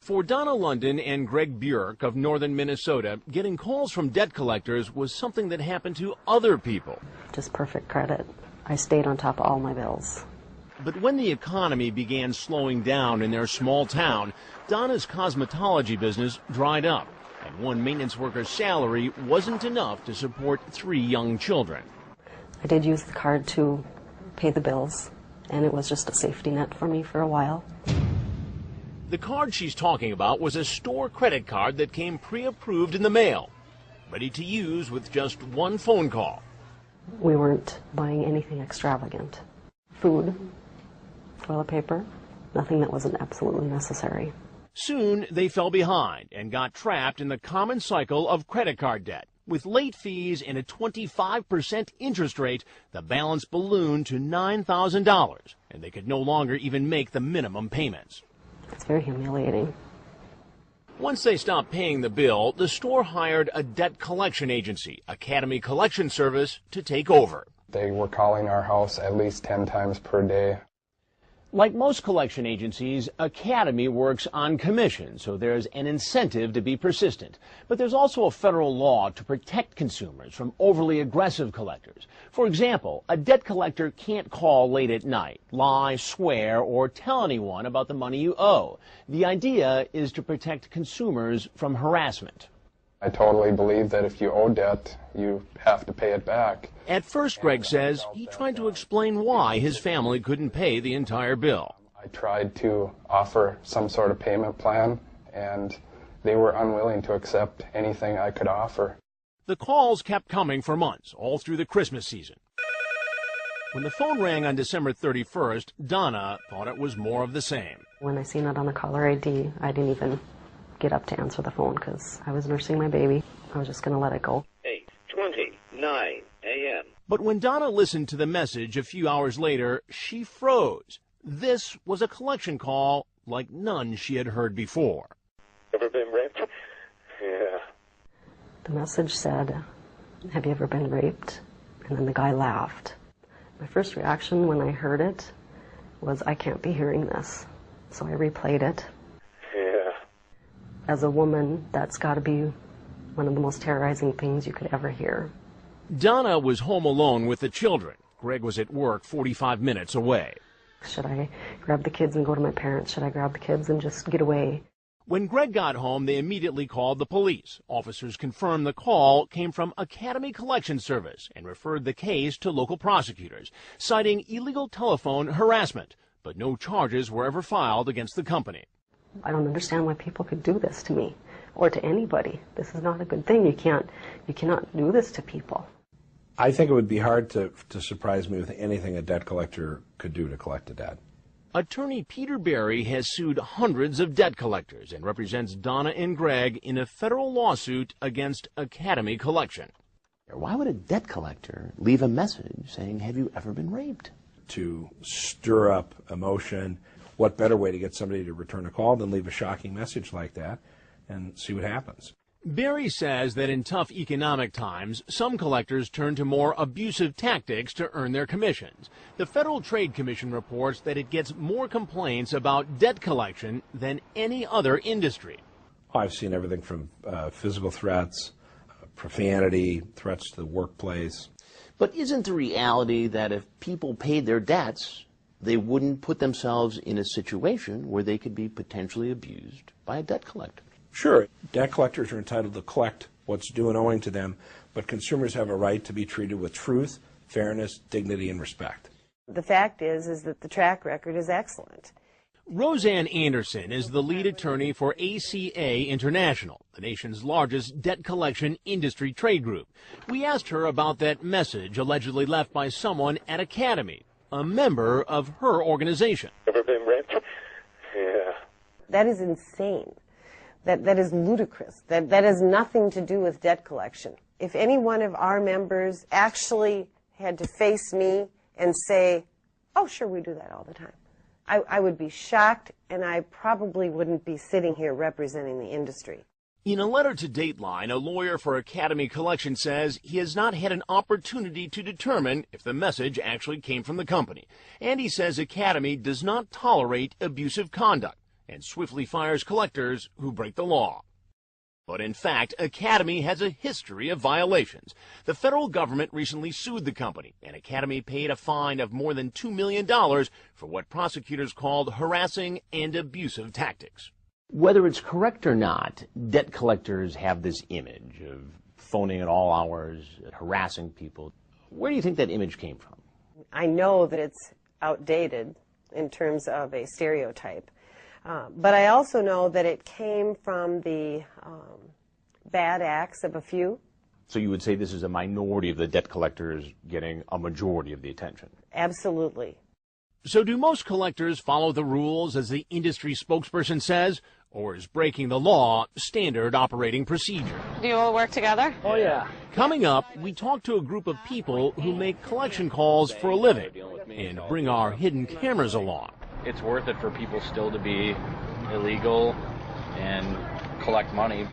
For Donna London and Greg Bjork of northern Minnesota, getting calls from debt collectors was something that happened to other people. Just perfect credit. I stayed on top of all my bills. But when the economy began slowing down in their small town, Donna's cosmetology business dried up, and one maintenance worker's salary wasn't enough to support 3 young children. I did use the card to pay the bills, and it was just a safety net for me for a while. The card she's talking about was a store credit card that came pre-approved in the mail, ready to use with just one phone call. We weren't buying anything extravagant. Food, toilet paper, nothing that wasn't absolutely necessary. Soon they fell behind and got trapped in the common cycle of credit card debt. With late fees and a 25% interest rate, the balance ballooned to $9,000, and they could no longer even make the minimum payments. It's very humiliating. Once they stopped paying the bill, the store hired a debt collection agency, Academy Collection Service, to take over. They were calling our house at least 10 times per day. Like most collection agencies, Academy works on commission, so there's an incentive to be persistent. But there's also a federal law to protect consumers from overly aggressive collectors. For example, a debt collector can't call late at night, lie, swear, or tell anyone about the money you owe. The idea is to protect consumers from harassment. I totally believe that if you owe debt, you have to pay it back. At first, Greg says, he tried to explain why his family couldn't pay the entire bill. I tried to offer some sort of payment plan, and they were unwilling to accept anything I could offer. The calls kept coming for months, all through the Christmas season. When the phone rang on December 31st, Donna thought it was more of the same. When I seen it on the caller ID, I didn't even get up to answer the phone because I was nursing my baby. I was just going to let it go. 8:29 a.m. But when Donna listened to the message a few hours later, she froze. This was a collection call like none she had heard before. Ever been raped? Yeah. The message said, "Have you ever been raped?" And then the guy laughed. My first reaction when I heard it was, I can't be hearing this. So I replayed it. Yeah. As a woman, that's got to be one of the most terrorizing things you could ever hear. Donna was home alone with the children. Greg was at work 45 minutes away. Should I grab the kids and go to my parents? Should I grab the kids and just get away? When Greg got home, they immediately called the police. Officers confirmed the call came from Academy Collection Service and referred the case to local prosecutors, citing illegal telephone harassment. But no charges were ever filed against the company. I don't understand why people could do this to me or to anybody. This is not a good thing. You cannot do this to people. I think it would be hard to surprise me with anything a debt collector could do to collect a debt. Attorney Peter Berry has sued hundreds of debt collectors and represents Donna and Greg in a federal lawsuit against Academy Collection. Why would a debt collector leave a message saying, "Have you ever been raped?" To stir up emotion, what better way to get somebody to return a call than leave a shocking message like that and see what happens? Berry says that in tough economic times, some collectors turn to more abusive tactics to earn their commissions. The Federal Trade Commission reports that it gets more complaints about debt collection than any other industry. I've seen everything from physical threats, profanity, threats to the workplace. But isn't the reality that if people paid their debts, they wouldn't put themselves in a situation where they could be potentially abused by a debt collector? Sure, debt collectors are entitled to collect what's due and owing to them, but consumers have a right to be treated with truth, fairness, dignity, and respect. The fact is that the track record is excellent. Roseanne Anderson is the lead attorney for ACA International, the nation's largest debt collection industry trade group. We asked her about that message allegedly left by someone at Academy, a member of her organization. Ever been raped? Yeah. That is insane. That is ludicrous. That has nothing to do with debt collection. If any one of our members actually had to face me and say, "Oh, sure, we do that all the time," I would be shocked, and I probably wouldn't be sitting here representing the industry. In a letter to Dateline, a lawyer for Academy Collection says he has not had an opportunity to determine if the message actually came from the company. And he says Academy does not tolerate abusive conduct and swiftly fires collectors who break the law. But in fact, Academy has a history of violations. The federal government recently sued the company, and Academy paid a fine of more than $2 million for what prosecutors called harassing and abusive tactics. Whether it's correct or not, debt collectors have this image of phoning at all hours, harassing people. Where do you think that image came from? I know that it's outdated in terms of a stereotype. But I also know that it came from the bad acts of a few. So you would say this is a minority of the debt collectors getting a majority of the attention? Absolutely. So do most collectors follow the rules as the industry spokesperson says, or is breaking the law standard operating procedure? Do you all work together? Oh, yeah. Coming up, we talk to a group of people who make collection calls for a living and bring our hidden cameras along. It's worth it for people still to be illegal and collect money.